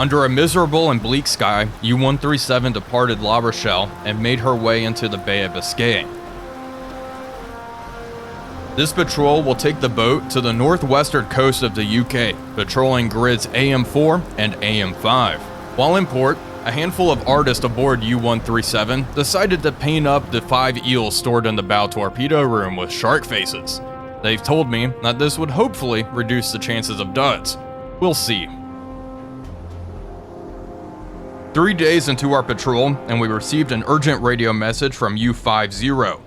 Under a miserable and bleak sky, U-137 departed La Rochelle and made her way into the Bay of Biscay. This patrol will take the boat to the northwestern coast of the UK, patrolling grids AM4 and AM5. While in port, a handful of artists aboard U-137 decided to paint up the 5 eels stored in the bow torpedo room with shark faces. They've told me that this would hopefully reduce the chances of duds. We'll see. 3 days into our patrol, and we received an urgent radio message from U-50.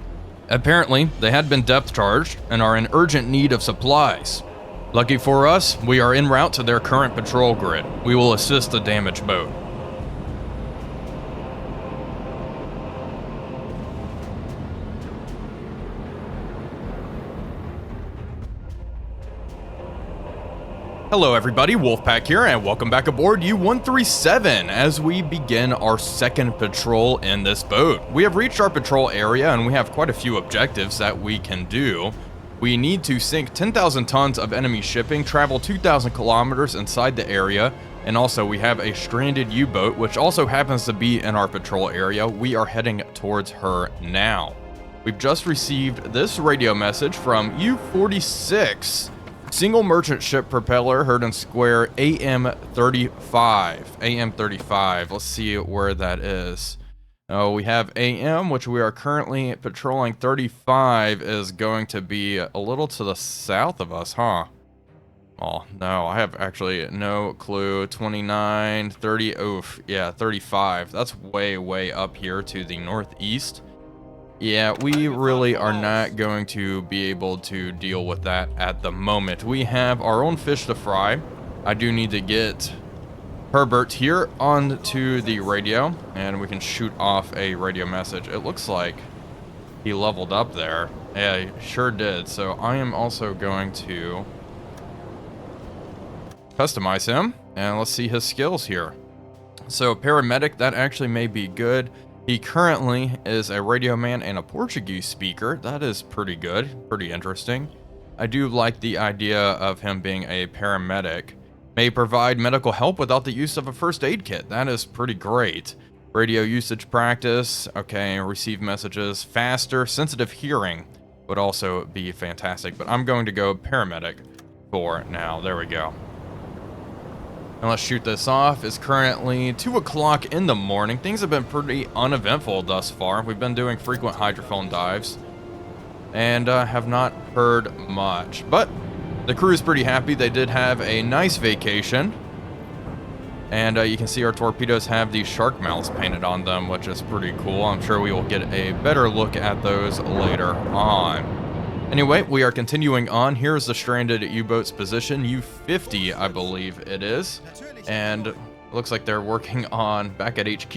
Apparently, they had been depth charged and are in urgent need of supplies. Lucky for us, we are en route to their current patrol grid. We will assist the damaged boat. Hello everybody, Wolfpack here, and welcome back aboard U-137 as we begin our second patrol in this boat. We have reached our patrol area and we have quite a few objectives that we can do. We need to sink 10,000 tons of enemy shipping, travel 2,000 kilometers inside the area, and also we have a stranded U-boat which also happens to be in our patrol area. We are heading towards her now. We've just received this radio message from U-46. Single merchant ship propeller heard in square AM35. AM35. Let's see where that is. Oh, we have AM, which we are currently patrolling. 35 is going to be a little to the south of us, huh? Oh, no, I have actually no clue. 29, 30, oof, yeah, 35. That's way, way up here to the northeast. Yeah, we really are not going to be able to deal with that at the moment. We have our own fish to fry. I do need to get Herbert here onto the radio, and we can shoot off a radio message. It looks like he leveled up there. Yeah, he sure did. So I am also going to customize him, and let's see his skills here. So paramedic, that actually may be good. He currently is a radio man and a Portuguese speaker. That is pretty good, pretty interesting. I do like the idea of him being a paramedic. May provide medical help without the use of a first aid kit. That is pretty great. Radio usage practice, okay, receive messages faster. Sensitive hearing would also be fantastic, but I'm going to go paramedic for now. There we go. And let's shoot this off. It's currently 2 o'clock in the morning. Things have been pretty uneventful thus far. We've been doing frequent hydrophone dives and have not heard much. But the crew is pretty happy. They did have a nice vacation. And you can see our torpedoes have these shark mouths painted on them, which is pretty cool. I'm sure we will get a better look at those later on. Anyway, we are continuing on. Here's the stranded U-boat's position, U-50, I believe it is. And it looks like they're working on, back at HQ,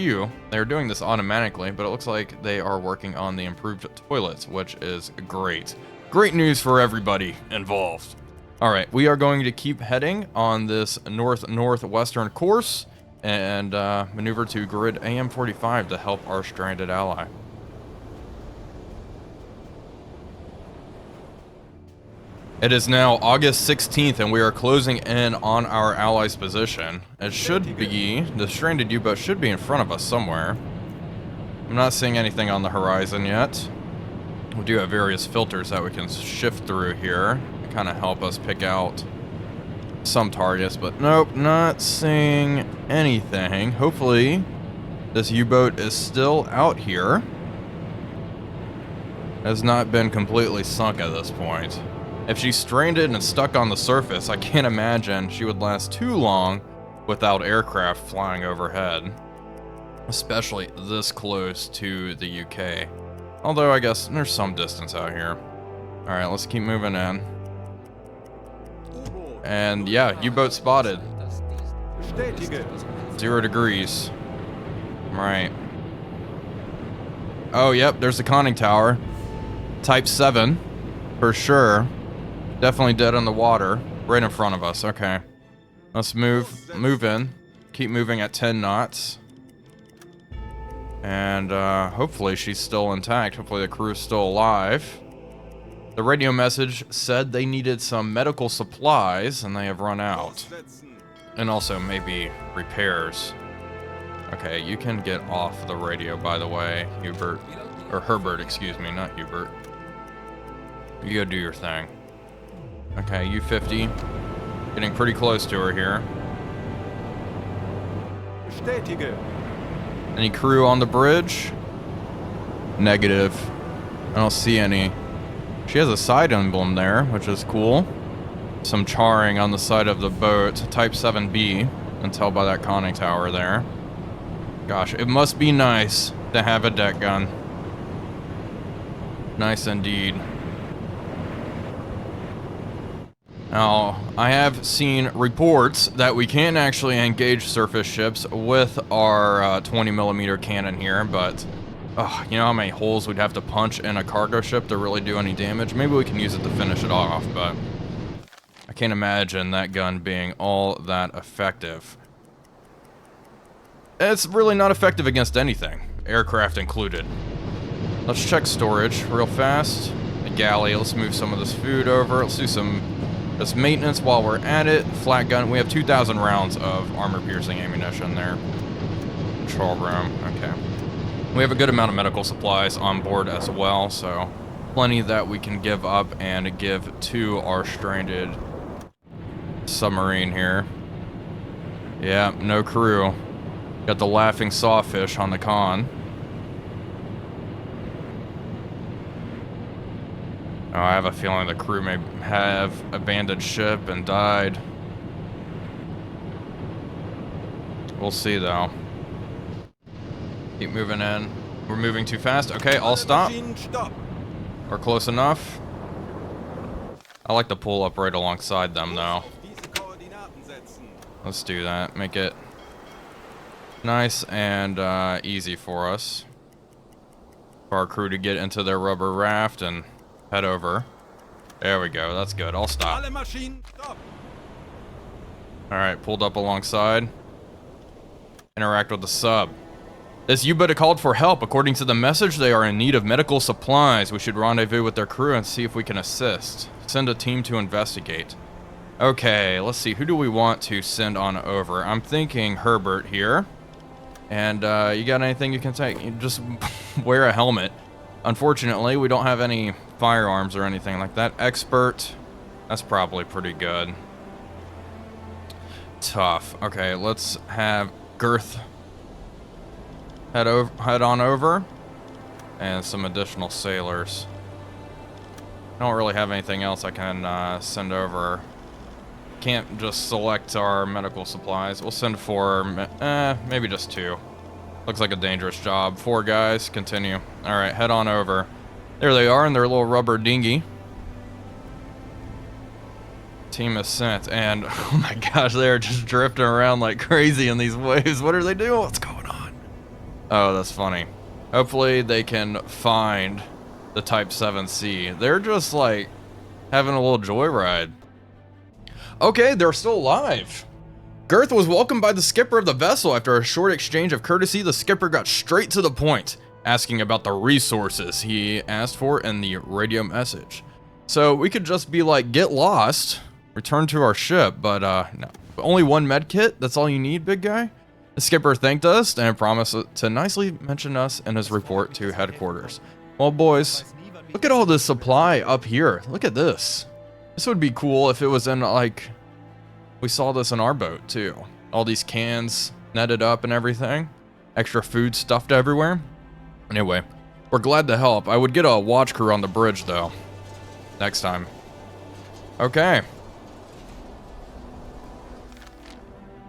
they're doing this automatically, but it looks like they are working on the improved toilets, which is great. Great news for everybody involved. All right, we are going to keep heading on this north-northwestern course and maneuver to grid AM45 to help our stranded ally. It is now August 16th, and we are closing in on our allies' position. It should be, the stranded U-boat should be in front of us somewhere. I'm not seeing anything on the horizon yet. We do have various filters that we can shift through here to kind of help us pick out some targets, but nope, not seeing anything. Hopefully, this U-boat is still out here. Has not been completely sunk at this point. If she's stranded and stuck on the surface, I can't imagine she would last too long without aircraft flying overhead. Especially this close to the UK. Although I guess there's some distance out here. Alright, let's keep moving in. And yeah, U-boat spotted. 0 degrees. Right. Oh, yep, there's the conning tower. Type 7, for sure. Definitely dead on the water, right in front of us. Okay, let's move in. Keep moving at 10 knots. And hopefully she's still intact. Hopefully the crew's still alive. The radio message said they needed some medical supplies and they have run out. And also maybe repairs. Okay, you can get off the radio, by the way, Hubert. Or Herbert, excuse me, not Hubert. You go do your thing. Okay, U-50. Getting pretty close to her here. Any crew on the bridge? Negative. I don't see any. She has a side emblem there, which is cool. Some charring on the side of the boat. Type 7B. You can tell by that conning tower there. Gosh, it must be nice to have a deck gun. Nice indeed. Now, I have seen reports that we can actually engage surface ships with our 20mm cannon here, but you know how many holes we'd have to punch in a cargo ship to really do any damage? Maybe we can use it to finish it off, but I can't imagine that gun being all that effective. It's really not effective against anything, aircraft included. Let's check storage real fast. The galley, let's move some of this food over. Let's do some just maintenance while we're at it. Flat gun, we have 2,000 rounds of armor-piercing ammunition there. Control room, okay. We have a good amount of medical supplies on board as well, so plenty that we can give up and give to our stranded submarine here. Yeah, no crew. Got the laughing sawfish on the con. Oh, I have a feeling the crew may have abandoned ship and died. We'll see though. Keep moving in. We're moving too fast. Okay, I'll stop. We're close enough. I like to pull up right alongside them though. Let's do that. Make it nice and easy for us. For our crew to get into their rubber raft and head over. There we go. That's good. I'll stop. Alright, pulled up alongside. Interact with the sub. This U-boat called for help. According to the message, they are in need of medical supplies. We should rendezvous with their crew and see if we can assist. Send a team to investigate. Okay, let's see. Who do we want to send on over? I'm thinking Herbert here. And you got anything you can take? You just wear a helmet. Unfortunately, we don't have any firearms or anything like that. Expert. That's probably pretty good. Tough. Okay, let's have Girth head on over. And some additional sailors. I don't really have anything else I can send over. Can't just select our medical supplies. We'll send 4, maybe just 2. Looks like a dangerous job. 4 guys, continue. Alright, head on over. There they are in their little rubber dinghy. Team is sent, and oh my gosh, they're just drifting around like crazy in these waves. What are they doing? What's going on? Oh, that's funny. Hopefully they can find the Type 7C. They're just like having a little joyride. Okay, they're still alive. Girth was welcomed by the skipper of the vessel. After a short exchange of courtesy, the skipper got straight to the point, asking about the resources he asked for in the radio message. So we could just be like, get lost, return to our ship, but no. Only 1 med kit? That's all you need, big guy? The skipper thanked us and promised to nicely mention us in his report to headquarters. Well, boys, look at all this supply up here. Look at this. This would be cool if it was in, like, we saw this in our boat, too. All these cans netted up and everything. Extra food stuffed everywhere. Anyway, we're glad to help. I would get a watch crew on the bridge, though. Next time. Okay.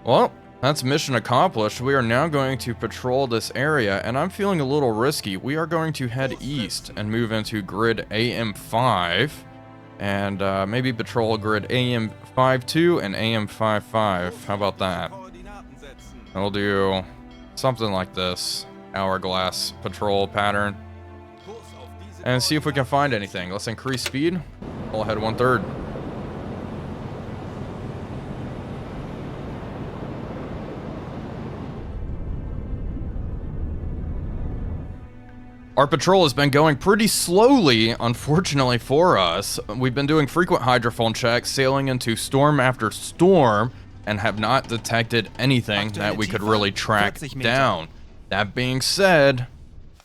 Well, that's mission accomplished. We are now going to patrol this area, and I'm feeling a little risky. We are going to head east and move into grid AM5. And maybe patrol grid AM52 and AM55. How about that? We'll do something like this. Hourglass patrol pattern. And see if we can find anything. Let's increase speed. We'll head 1/3. Our patrol has been going pretty slowly, unfortunately for us. We've been doing frequent hydrophone checks, sailing into storm after storm, and have not detected anything that we could really track down. That being said,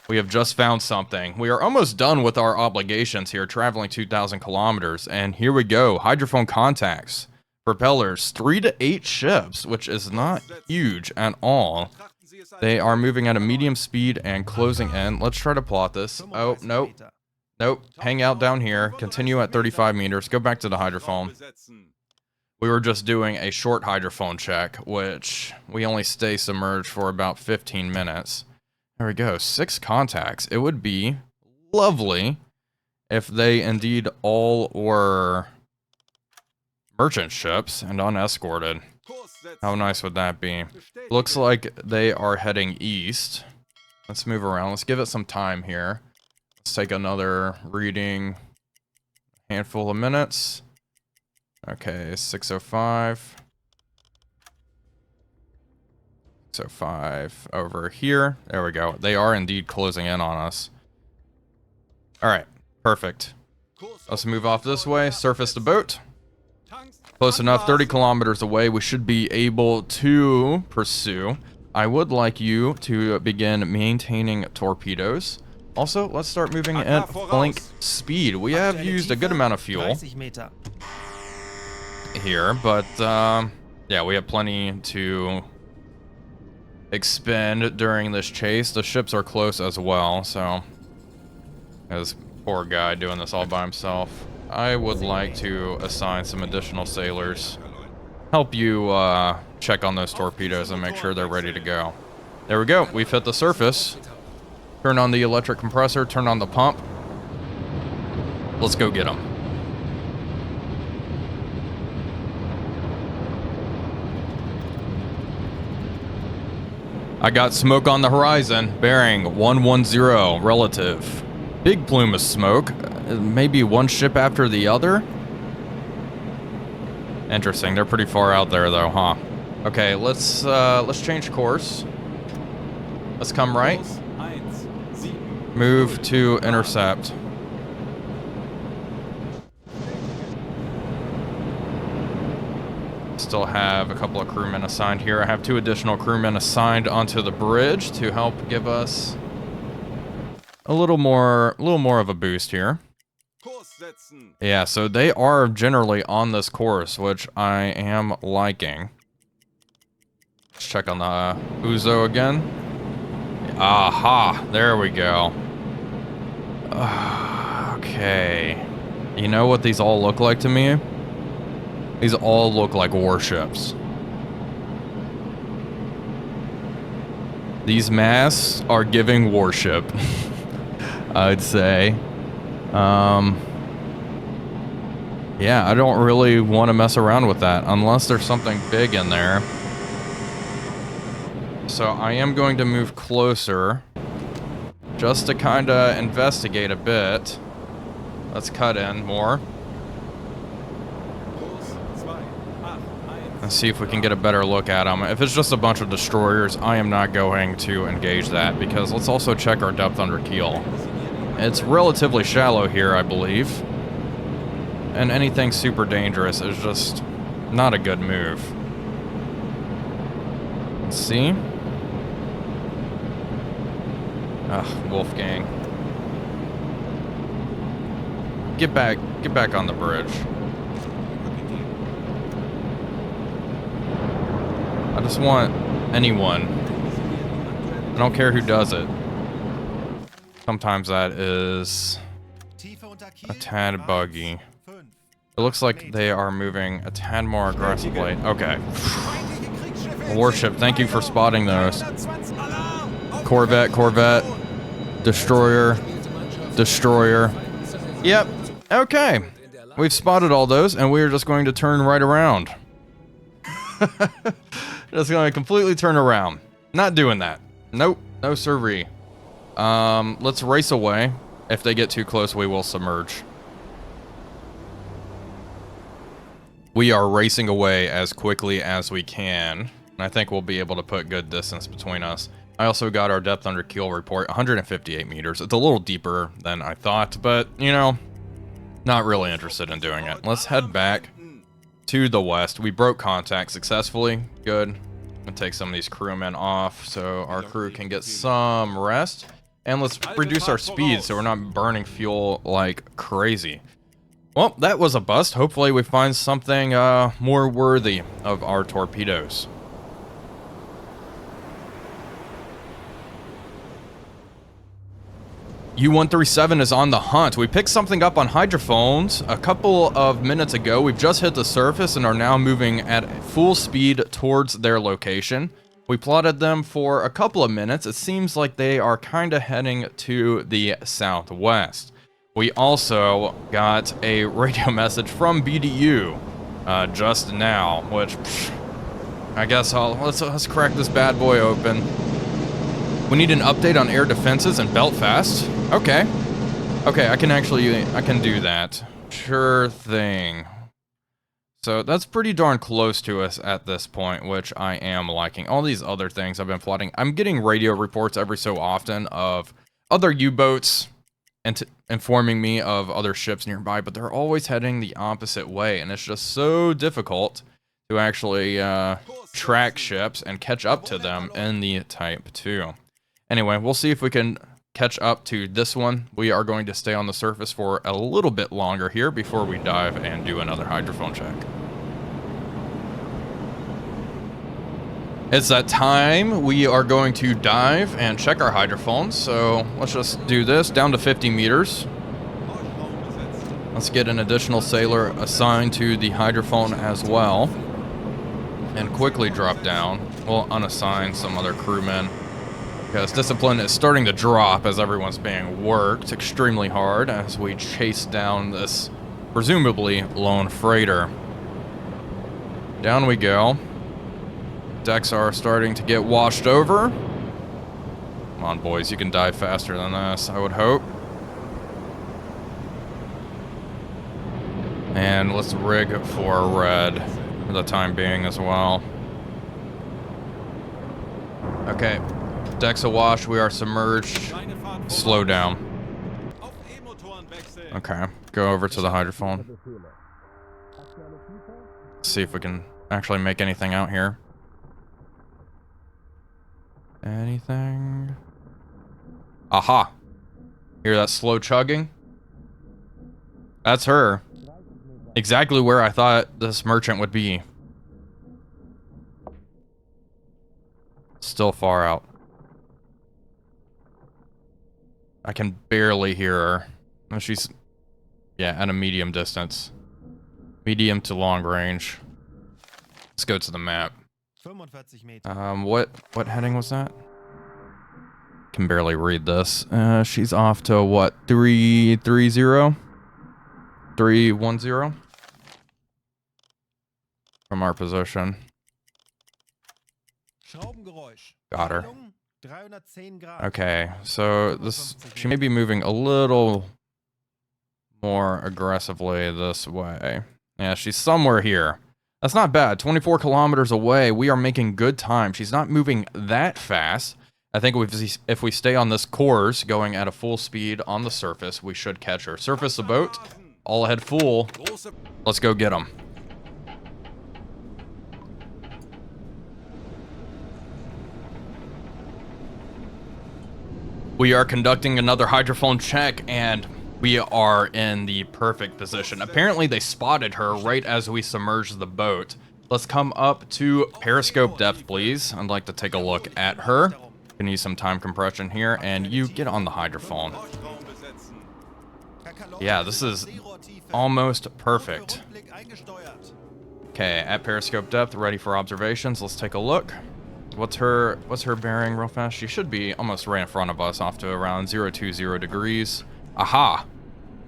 we have just found something. We are almost done with our obligations here, traveling 2,000 kilometers, and here we go. Hydrophone contacts, propellers, 3 to 8 ships, which is not huge at all. They are moving at a medium speed and closing in. Let's try to plot this. Oh, nope. Nope. Hang out down here. Continue at 35 meters. Go back to the hydrophone. We were just doing a short hydrophone check, which we only stay submerged for about 15 minutes. There we go. 6 contacts. It would be lovely if they indeed all were merchant ships and unescorted. How nice would that be? Looks like they are heading east. Let's move around. Let's give it some time here. Let's take another reading. Handful of minutes. Okay, 6:05. 6:05 over here. There we go. They are indeed closing in on us. Alright, perfect. Let's move off this way. Surface the boat. Close enough, 30 kilometers away. We should be able to pursue. I would like you to begin maintaining torpedoes. Also, let's start moving at flank speed. We have used a good amount of fuel here, but yeah, we have plenty to expend during this chase. The ships are close as well, so this poor guy doing this all by himself. I would like to assign some additional sailors. Help you check on those torpedoes and make sure they're ready to go. There we go. We've hit the surface. Turn on the electric compressor. Turn on the pump. Let's go get them. I got smoke on the horizon. Bearing 110 relative. Big plume of smoke. Maybe one ship after the other. Interesting. They're pretty far out there, though, huh? Okay, let's change course. Let's come right. Move to intercept. Still have a couple of crewmen assigned here. I have 2 additional crewmen assigned onto the bridge to help give us a little more of a boost here. Yeah, so they are generally on this course, which I am liking. Let's check on the Uzo again. Aha, there we go. Okay. You know what these all look like to me? These all look like warships. These masts are giving warship, I'd say. Yeah, I don't really want to mess around with that unless there's something big in there. So I am going to move closer just to kind of investigate a bit. Let's cut in more. And see if we can get a better look at them. If it's just a bunch of destroyers, I am not going to engage that, because let's also check our depth under keel. It's relatively shallow here, I believe. And anything super dangerous is just not a good move. Let's see. Ugh, Wolfgang. Get back on the bridge. I just want anyone. I don't care who does it. Sometimes that is a tad buggy. It looks like they are moving a tad more aggressively. Okay. Warship, thank you for spotting those. Corvette. Destroyer. Yep. Okay. We've spotted all those, and we're just going to turn right around. Just going to completely turn around. Not doing that. Nope. No sirree. Let's race away. If they get too close, we will submerge. We are racing away as quickly as we can. And I think we'll be able to put good distance between us. I also got our depth under keel report, 158 meters. It's a little deeper than I thought, but, you know, not really interested in doing it. Let's head back to the west. We broke contact successfully. Good. Gonna take some of these crewmen off so our crew can get some rest. And let's reduce our speed so we're not burning fuel like crazy. Well, that was a bust. Hopefully we find something more worthy of our torpedoes. U-137 is on the hunt. We picked something up on hydrophones a couple of minutes ago. We've just hit the surface and are now moving at full speed towards their location. We plotted them for a couple of minutes. It seems like they are kind of heading to the southwest. We also got a radio message from BDU just now, which I guess let's crack this bad boy open. We need an update on air defenses in Belfast. Okay. Okay, I can do that. Sure thing. So that's pretty darn close to us at this point, which I am liking. All these other things I've been plotting. I'm getting radio reports every so often of other U-boats and informing me of other ships nearby, but they're always heading the opposite way, and it's just so difficult to actually track ships and catch up to them in the Type 2. Anyway, we'll see if we can catch up to this one. We are going to stay on the surface for a little bit longer here before we dive and do another hydrophone check. It's that time. We are going to dive and check our hydrophones. So let's just do this down to 50 meters. Let's get an additional sailor assigned to the hydrophone as well. And quickly drop down. We'll unassign some other crewmen, because discipline is starting to drop as everyone's being worked extremely hard as we chase down this presumably lone freighter. Down we go. Decks are starting to get washed over. Come on, boys, you can dive faster than this, I would hope. And let's rig for red for the time being as well. Okay. Decks awash, we are submerged. Slow down. Okay, go over to the hydrophone. See if we can actually make anything out here. Anything? Aha! Hear that slow chugging? That's her. Exactly where I thought this merchant would be. Still far out. I can barely hear her. She's, yeah, at a medium distance. Medium to long range. Let's go to the map. What heading was that? Can barely read this. She's off to what? 330? 310? From our position. Got her. Okay, so this, she may be moving a little more aggressively this way. Yeah, she's somewhere here. That's not bad. 24 kilometers away. We are making good time. She's not moving that fast. I think if we stay on this course, going at a full speed on the surface, we should catch her. Surface the boat. All ahead full. Let's go get them. We are conducting another hydrophone check, and we are in the perfect position. Apparently, they spotted her right as we submerged the boat. Let's come up to periscope depth, please. I'd like to take a look at her. Can use some time compression here, and you get on the hydrophone. Yeah, this is almost perfect. Okay, at periscope depth, ready for observations. Let's take a look. What's her bearing real fast? She should be almost right in front of us, off to around 020 degrees. Aha!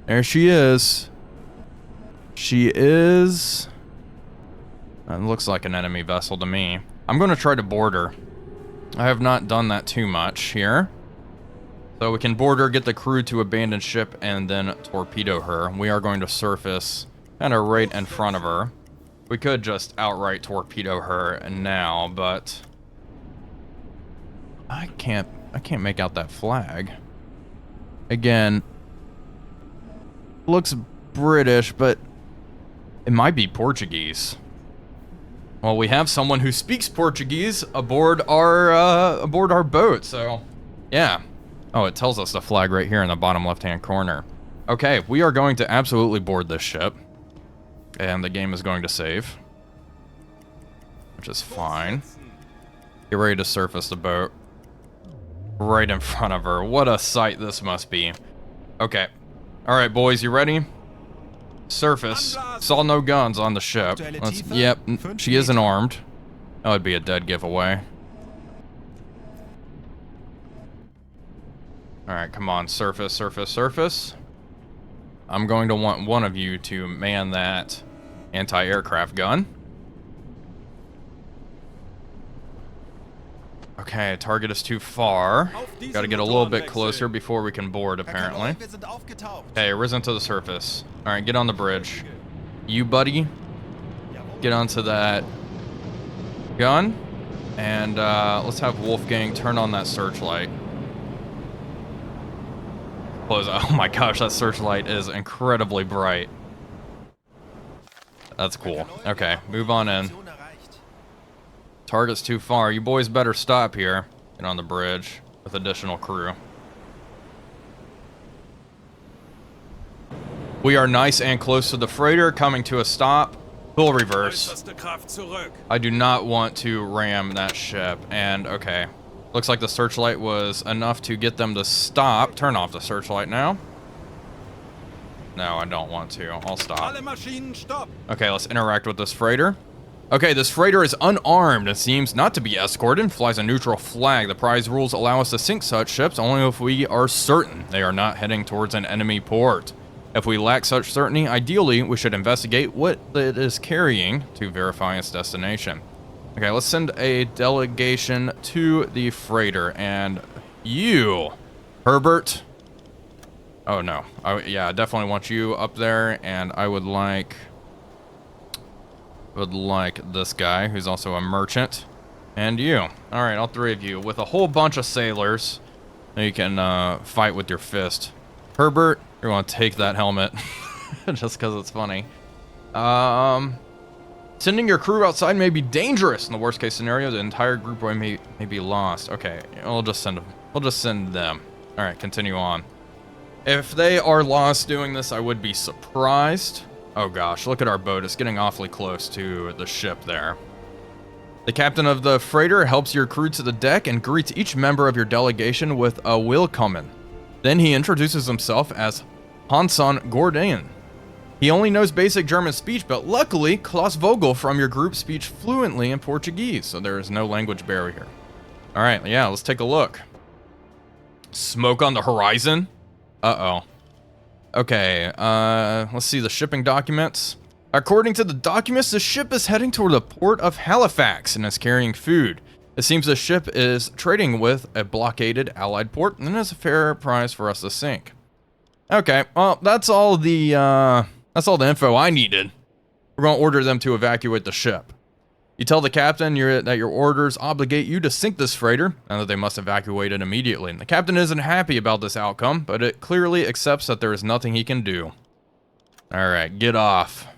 There she is. She is... It looks like an enemy vessel to me. I'm going to try to board her. I have not done that too much here. So we can board her, get the crew to abandon ship, and then torpedo her. We are going to surface kind of right in front of her. We could just outright torpedo her now, but... I can't make out that flag. Again, looks British, but It might be Portuguese. Well, we have someone who speaks Portuguese aboard our boat, so yeah. Oh, it tells us the flag right here in the bottom left-hand corner. Okay, we are going to absolutely board this ship. And the game is going to save. Which is fine. Get ready to surface the boat. Right in front of her. What a sight this must be. Okay. Alright, boys, you ready? Surface. Saw no guns on the ship. Yep, she isn't armed. That would be a dead giveaway. Alright, come on. Surface, surface, surface. I'm going to want one of you to man that anti-aircraft gun. Okay, target is too far. Gotta get a little bit closer before we can board, apparently. Okay, risen to the surface. Alright, get on the bridge. You, buddy, get onto that gun. And let's have Wolfgang turn on that searchlight. Close. Oh my gosh, that searchlight is incredibly bright. That's cool. Okay, move on in. Target's too far. You boys better stop here. Get on the bridge with additional crew. We are nice and close to the freighter, coming to a stop. Full reverse. I do not want to ram that ship. And okay. Looks like the searchlight was enough to get them to stop. Turn off the searchlight now. No, I don't want to. I'll stop. Okay, let's interact with this freighter. Okay, this freighter is unarmed and seems not to be escorted. Flies a neutral flag. The prize rules allow us to sink such ships only if we are certain they are not heading towards an enemy port. If we lack such certainty, ideally, we should investigate what it is carrying to verify its destination. Okay, let's send a delegation to the freighter, and you, Herbert. Oh no, yeah, I definitely want you up there, and I would like this guy, who's also a merchant, and you. All right, all three of you, with a whole bunch of sailors, you can fight with your fist. Herbert, you're gonna take that helmet, just because it's funny. Sending your crew outside may be dangerous. In the worst case scenario, the entire group may be lost. Okay, we'll just send them. We'll just send them. All right, continue on. If they are lost doing this, I would be surprised. Oh gosh, look at our boat. It's getting awfully close to the ship there. The captain of the freighter helps your crew to the deck and greets each member of your delegation with a willkommen. Then he introduces himself as Hanson Gordon. He only knows basic German speech, but luckily, Klaus Vogel from your group speaks fluently in Portuguese, so there is no language barrier. All right, yeah, let's take a look. Smoke on the horizon? Uh-oh. Okay, let's see the shipping documents. According to the documents, the ship is heading toward the port of Halifax and is carrying food. It seems the ship is trading with a blockaded Allied port, and it's a fair price for us to sink. Okay, well, that's all the info I needed. We're going to order them to evacuate the ship. You tell the captain that your orders obligate you to sink this freighter, and that they must evacuate it immediately. And the captain isn't happy about this outcome, but it clearly accepts that there is nothing he can do. Alright, get off.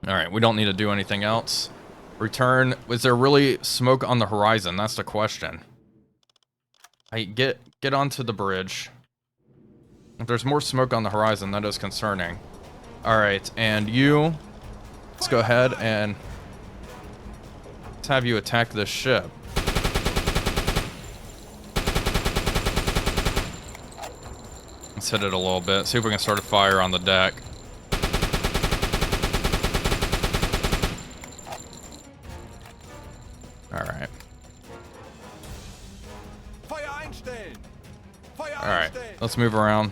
Alright, we don't need to do anything else. Return. Is there really smoke on the horizon? That's the question. Hey, get onto the bridge. If there's more smoke on the horizon, that is concerning. Alright, and you, let's go ahead and let's have you attack this ship. Let's hit it a little bit, see if we can start a fire on the deck. Alright. Alright, let's move around.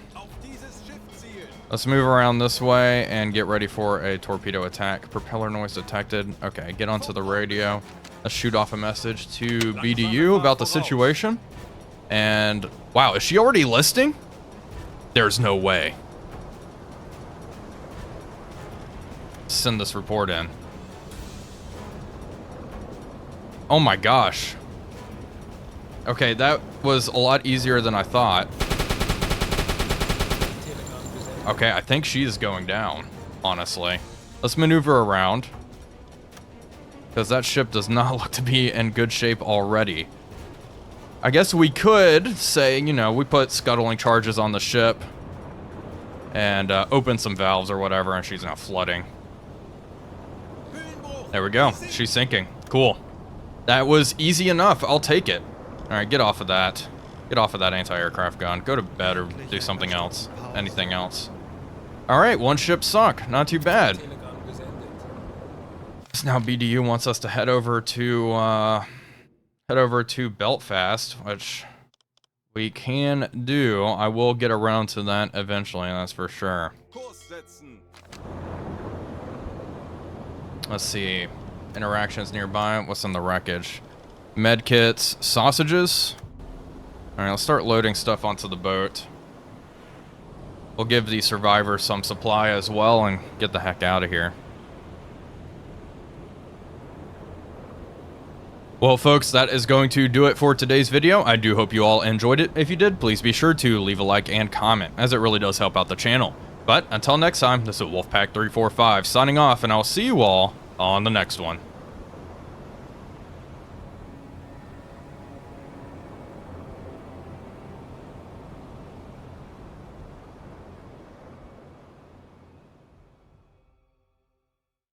Let's move around this way and get ready for a torpedo attack. Propeller noise detected. Okay, get onto the radio. Let's shoot off a message to BDU about the situation. And, wow, is she already listing? There's no way. Send this report in. Oh my gosh. Okay, that was a lot easier than I thought. Okay, I think she's going down, honestly. Let's maneuver around, because that ship does not look to be in good shape already. I guess we could say, you know, we put scuttling charges on the ship and open some valves or whatever, and she's now flooding. There we go. She's sinking. Cool. That was easy enough. I'll take it. All right, get off of that. Get off of that anti-aircraft gun. Go to bed or do something else. Anything else. All right, one ship sunk. Not too bad. So now BDU wants us to head over to Belfast, which we can do. I will get around to that eventually, that's for sure. Let's see. Interactions nearby. What's in the wreckage? Medkits, sausages. Alright, let's start loading stuff onto the boat. We'll give the survivors some supply as well and get the heck out of here. Well, folks, that is going to do it for today's video. I do hope you all enjoyed it. If you did, please be sure to leave a like and comment, as it really does help out the channel. But until next time, this is Wolfpack345 signing off, and I'll see you all on the next one.